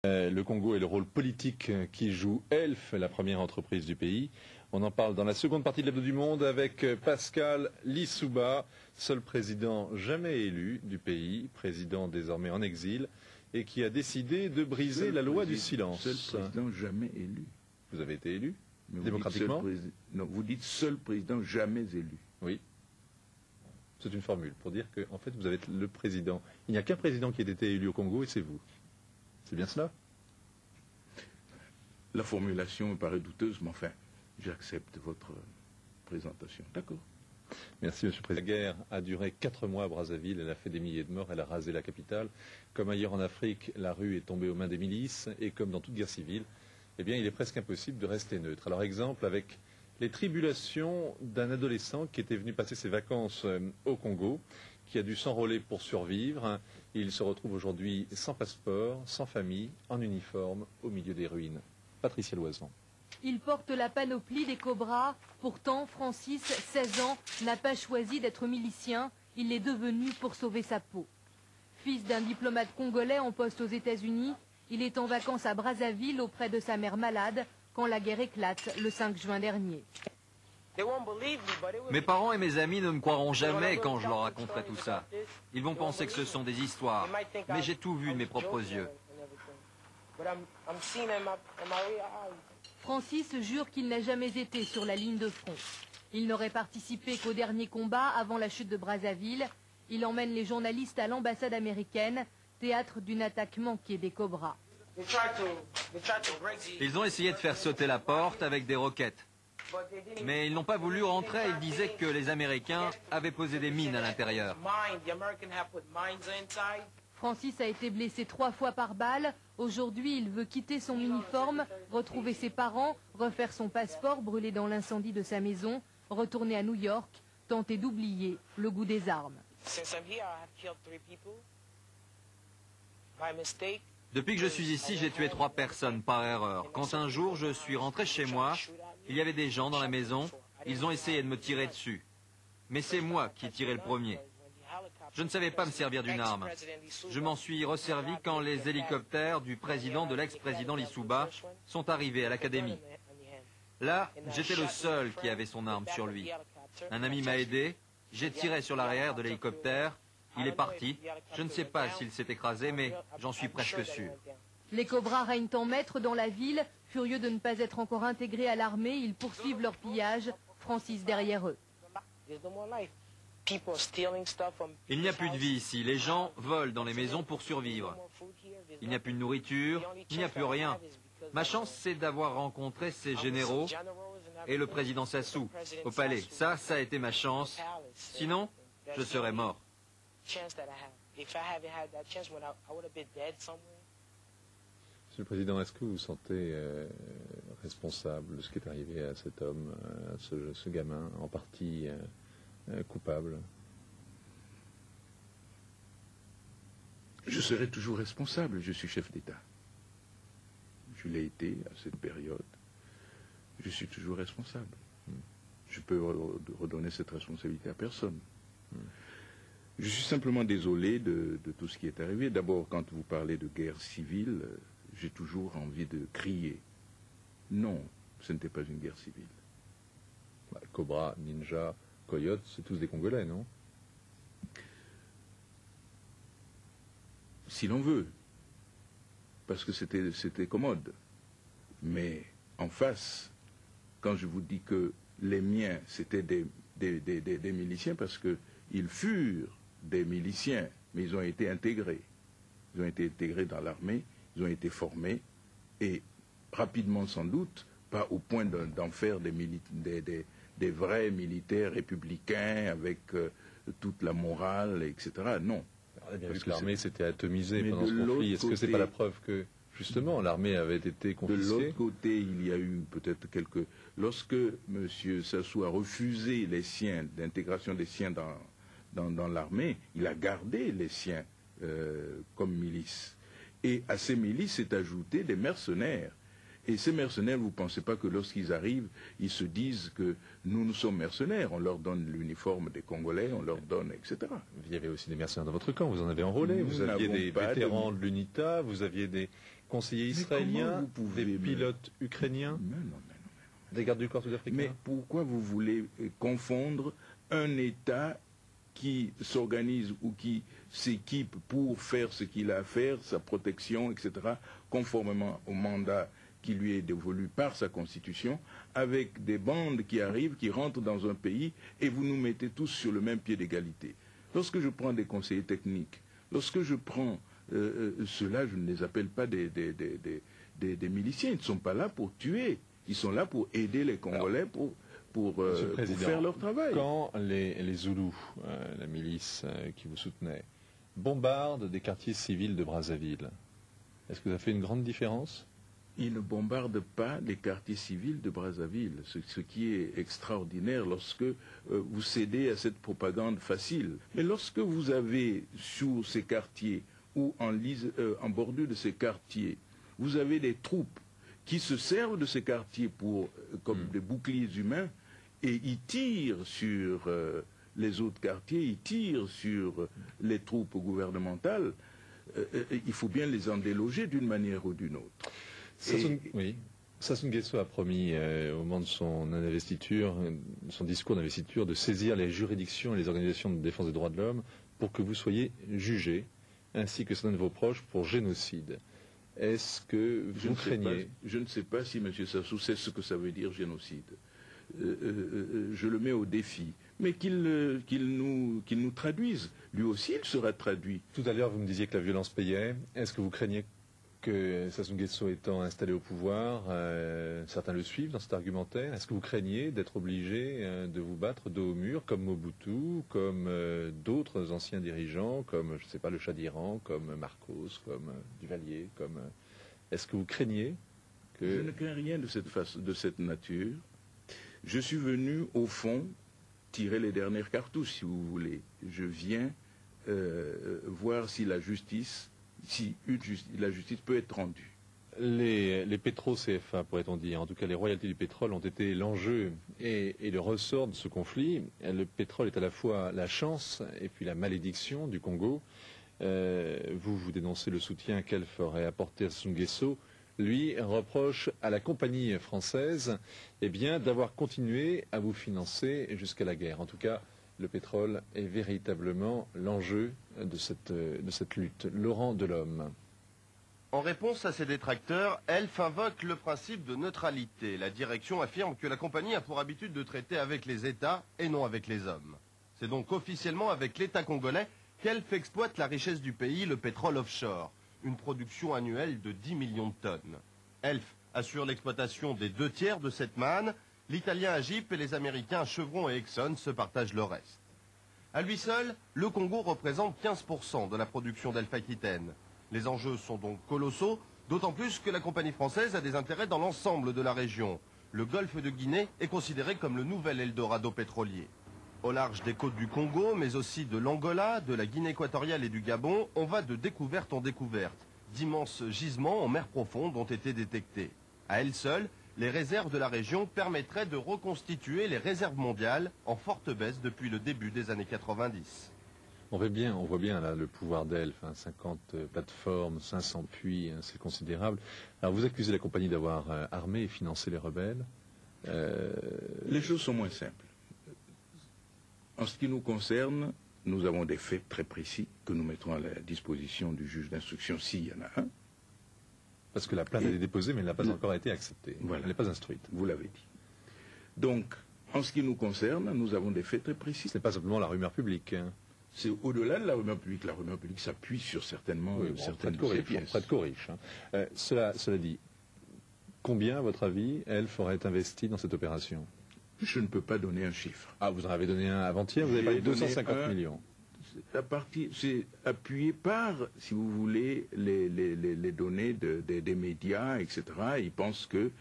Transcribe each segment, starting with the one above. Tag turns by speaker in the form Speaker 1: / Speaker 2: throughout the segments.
Speaker 1: le Congo et le rôle politique qui joue ELF, la première entreprise du pays. On en parle dans la seconde partie de l'Hebdo du Monde avec Pascal Lissouba, seul président jamais élu du pays, président désormais en exil, et qui a décidé de briser la loi du silence.
Speaker 2: Seul président jamais élu.
Speaker 1: Vous avez été élu
Speaker 2: Mais
Speaker 1: démocratiquement?
Speaker 2: Non, vous dites seul président jamais élu.
Speaker 1: Oui. C'est une formule pour dire que, en fait, vous êtes le président. Il n'y a qu'un président qui ait été élu au Congo et c'est vous. C'est bien cela?
Speaker 2: La formulation me paraît douteuse, mais enfin, j'accepte votre présentation. D'accord.
Speaker 1: Merci, Monsieur le Président. La guerre a duré 4 mois à Brazzaville, elle a fait des milliers de morts, elle a rasé la capitale. Comme ailleurs en Afrique, la rue est tombée aux mains des milices, et comme dans toute guerre civile, eh bien, il est presque impossible de rester neutre. Alors, exemple, avec les tribulations d'un adolescent qui était venu passer ses vacances au Congo, qui a dû s'enrôler pour survivre. Il se retrouve aujourd'hui sans passeport, sans famille, en uniforme, au milieu des ruines. Patricia Loison.
Speaker 3: Il porte la panoplie des Cobras. Pourtant, Francis, 16 ans, n'a pas choisi d'être milicien. Il l'est devenu pour sauver sa peau. Fils d'un diplomate congolais en poste aux États-Unis, il est en vacances à Brazzaville auprès de sa mère malade quand la guerre éclate le 5 juin dernier.
Speaker 4: Mes parents et mes amis ne me croiront jamais quand je leur raconterai tout ça. Ils vont penser que ce sont des histoires. Mais j'ai tout vu de mes propres yeux.
Speaker 3: Francis jure qu'il n'a jamais été sur la ligne de front. Il n'aurait participé qu'au dernier combat avant la chute de Brazzaville. Il emmène les journalistes à l'ambassade américaine, théâtre d'une attaque manquée des Cobras.
Speaker 4: Ils ont essayé de faire sauter la porte avec des roquettes. Mais ils n'ont pas voulu rentrer, ils disaient que les Américains avaient posé des mines à l'intérieur.
Speaker 3: Francis a été blessé 3 fois par balle. Aujourd'hui, il veut quitter son uniforme, retrouver ses parents, refaire son passeport brûlé dans l'incendie de sa maison, retourner à New York, tenter d'oublier le goût des armes.
Speaker 4: Depuis que je suis ici, j'ai tué 3 personnes par erreur. Quand un jour je suis rentré chez moi, il y avait des gens dans la maison, ils ont essayé de me tirer dessus. Mais c'est moi qui ai tiré le premier. Je ne savais pas me servir d'une arme. Je m'en suis resservi quand les hélicoptères du président de l'ex-président Lissouba sont arrivés à l'académie. Là, j'étais le seul qui avait son arme sur lui. Un ami m'a aidé, j'ai tiré sur l'arrière de l'hélicoptère, il est parti. Je ne sais pas s'il s'est écrasé, mais j'en suis presque sûr.
Speaker 3: Les Cobras règnent en maître dans la ville. Furieux de ne pas être encore intégrés à l'armée, ils poursuivent leur pillage. Francis derrière eux.
Speaker 4: Il n'y a plus de vie ici. Les gens volent dans les maisons pour survivre. Il n'y a plus de nourriture, il n'y a plus rien. Ma chance, c'est d'avoir rencontré ces généraux et le président Sassou au palais. Ça a été ma chance. Sinon, je serais mort.
Speaker 1: Monsieur le Président, est-ce que vous vous sentez responsable de ce qui est arrivé à cet homme, à ce gamin, en partie coupable?
Speaker 2: Je serai toujours responsable, je suis chef d'État. Je l'ai été à cette période. Je suis toujours responsable. Je peux redonner cette responsabilité à personne. Je suis simplement désolé de tout ce qui est arrivé. D'abord, quand vous parlez de guerre civile, j'ai toujours envie de crier. Non, ce n'était pas une guerre civile.
Speaker 1: Cobra, Ninja, Coyote, c'est tous des Congolais, non?
Speaker 2: Si l'on veut. Parce que c'était commode. Mais en face, quand je vous dis que les miens, c'était des miliciens, parce qu'ils furent des miliciens, mais ils ont été intégrés. Ils ont été intégrés dans l'armée, ils ont été formés, et rapidement sans doute, pas au point d'en faire des vrais militaires républicains avec toute la morale, etc. Non.
Speaker 1: On a bien vu que l'armée s'était atomisée pendant ce conflit. Est-ce que c'est pas la preuve que, justement, l'armée avait été confisquée?
Speaker 2: De l'autre côté, il y a eu peut-être quelques... Lorsque M. Sassou a refusé les siens, l'intégration des siens dans l'armée, il a gardé les siens comme milices. Et à ces milices s'est ajouté des mercenaires. Et ces mercenaires, vous ne pensez pas que lorsqu'ils arrivent, ils se disent que nous sommes mercenaires, on leur donne l'uniforme des Congolais, on leur donne, etc.
Speaker 1: Il y avait aussi des mercenaires dans votre camp, vous en avez enrôlé, vous aviez des vétérans de l'UNITA, vous aviez des conseillers
Speaker 2: Mais
Speaker 1: israéliens,
Speaker 2: comment vous pouvez
Speaker 1: des pilotes ukrainiens,
Speaker 2: Mais non.
Speaker 1: des gardes du corps sud-africains.
Speaker 2: Mais pourquoi vous voulez confondre un État qui s'organise ou qui s'équipe pour faire ce qu'il a à faire, sa protection, etc., conformément au mandat qui lui est dévolu par sa constitution, avec des bandes qui arrivent, qui rentrent dans un pays, et vous nous mettez tous sur le même pied d'égalité. Lorsque je prends des conseillers techniques, lorsque je prends ceux-là, je ne les appelle pas des miliciens, ils ne sont pas là pour tuer. Ils sont là pour aider les Congolais pour faire leur travail.
Speaker 1: Quand les Zoulous, la milice qui vous soutenait, bombardent des quartiers civils de Brazzaville, est-ce que ça fait une grande différence?
Speaker 2: Ils ne bombardent pas les quartiers civils de Brazzaville, ce qui est extraordinaire lorsque vous cédez à cette propagande facile. Mais lorsque vous avez sur ces quartiers ou en bordure de ces quartiers, vous avez des troupes qui se servent de ces quartiers comme des boucliers humains, et ils tirent sur les autres quartiers, ils tirent sur les troupes gouvernementales, il faut bien les en déloger d'une manière ou d'une autre.
Speaker 1: Sassou Nguesso a promis au moment de son investiture, son discours d'investiture, de saisir les juridictions et les organisations de défense des droits de l'homme pour que vous soyez jugés, ainsi que certains de vos proches, pour génocide. Est-ce que vous craignez?
Speaker 2: Je ne sais pas si M. Sassou sait ce que ça veut dire génocide. Je le mets au défi. Mais qu'il nous traduise. Lui aussi, il sera traduit.
Speaker 1: Tout à l'heure, vous me disiez que la violence payait. Est-ce que vous craignez que Sassou Nguesso étant installé au pouvoir, certains le suivent dans cet argumentaire? Est-ce que vous craignez d'être obligé de vous battre dos au mur, comme Mobutu, comme d'autres anciens dirigeants, comme, je ne sais pas, le Shah d'Iran, comme Marcos, comme Duvalier, comme... Est-ce que vous craignez que...
Speaker 2: Je ne crains rien de cette nature. Je suis venu, au fond, tirer les dernières cartouches, si vous voulez. Je viens voir si la justice peut être rendue.
Speaker 1: Les pétro-CFA, pourrait-on dire, en tout cas les royalties du pétrole, ont été l'enjeu et le ressort de ce conflit. Le pétrole est à la fois la chance et puis la malédiction du Congo. Vous dénoncez le soutien qu'Elf aurait apporté à Sassou Nguesso. Lui reproche à la compagnie française d'avoir continué à vous financer jusqu'à la guerre. En tout cas, le pétrole est véritablement l'enjeu de cette lutte. Laurent Delhomme.
Speaker 5: En réponse à ses détracteurs, Elf invoque le principe de neutralité. La direction affirme que la compagnie a pour habitude de traiter avec les États et non avec les hommes. C'est donc officiellement avec l'État congolais qu'Elf exploite la richesse du pays, le pétrole offshore, une production annuelle de 10 millions de tonnes. Elf assure l'exploitation des 2/3 de cette manne. L'Italien Agip et les Américains Chevron et Exxon se partagent le reste. À lui seul, le Congo représente 15% de la production d'Elf-Aquitaine. Les enjeux sont donc colossaux, d'autant plus que la compagnie française a des intérêts dans l'ensemble de la région. Le golfe de Guinée est considéré comme le nouvel Eldorado pétrolier. Au large des côtes du Congo, mais aussi de l'Angola, de la Guinée équatoriale et du Gabon, on va de découverte en découverte. D'immenses gisements en mer profonde ont été détectés. À elles seules, les réserves de la région permettraient de reconstituer les réserves mondiales en forte baisse depuis le début des années 90.
Speaker 1: On voit bien là, le pouvoir d'Elf, 50 plateformes, 500 puits, c'est considérable. Alors vous accusez la compagnie d'avoir armé et financé les rebelles.
Speaker 2: Les choses sont moins simples. En ce qui nous concerne, nous avons des faits très précis que nous mettrons à la disposition du juge d'instruction s'il y en a un.
Speaker 1: Parce que la plainte a été déposée, mais elle n'a pas encore été acceptée.
Speaker 2: Voilà.
Speaker 1: Elle n'est pas instruite.
Speaker 2: Vous l'avez dit. Donc, en ce qui nous concerne, nous avons des faits très précis.
Speaker 1: Ce n'est pas simplement la rumeur publique.
Speaker 2: C'est au-delà de la rumeur publique. La rumeur publique s'appuie sur certaines de ces pièces.
Speaker 1: Près de Coriche. Cela dit, combien, à votre avis, Elf aurait investi dans cette opération?
Speaker 2: Je ne peux pas donner un chiffre.
Speaker 1: Ah, vous en avez donné un avant-hier, vous avez parlé de 250 millions.
Speaker 2: C'est appuyé par, si vous voulez, les données des médias, etc. Ils pensent que,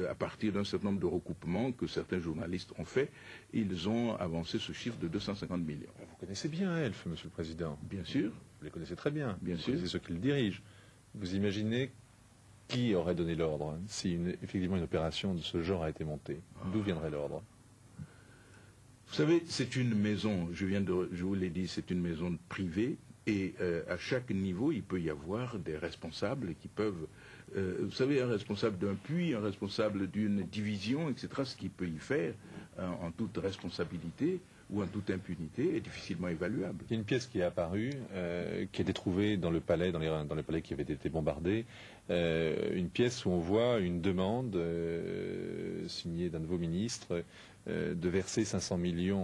Speaker 2: à partir d'un certain nombre de recoupements que certains journalistes ont fait, ils ont avancé ce chiffre de 250 millions.
Speaker 1: Vous connaissez bien Elf, Monsieur le Président.
Speaker 2: Bien sûr.
Speaker 1: Vous les connaissez très bien.
Speaker 2: Bien sûr.
Speaker 1: Vous connaissez ceux qui le dirigent. Vous imaginez qui aurait donné l'ordre si effectivement une opération de ce genre a été montée? D'où viendrait l'ordre?
Speaker 2: Vous savez, c'est une maison, je vous l'ai dit, c'est une maison privée, et à chaque niveau, il peut y avoir des responsables qui peuvent vous savez, un responsable d'un puits, un responsable d'une division, etc., ce qu'il peut y faire en toute responsabilité ou en toute impunité est difficilement évaluable.
Speaker 1: Il y a une pièce qui est apparue, qui a été trouvée dans le palais, dans les palais qui avaient été bombardés, une pièce où on voit une demande signée d'un nouveau ministre de verser 500 millions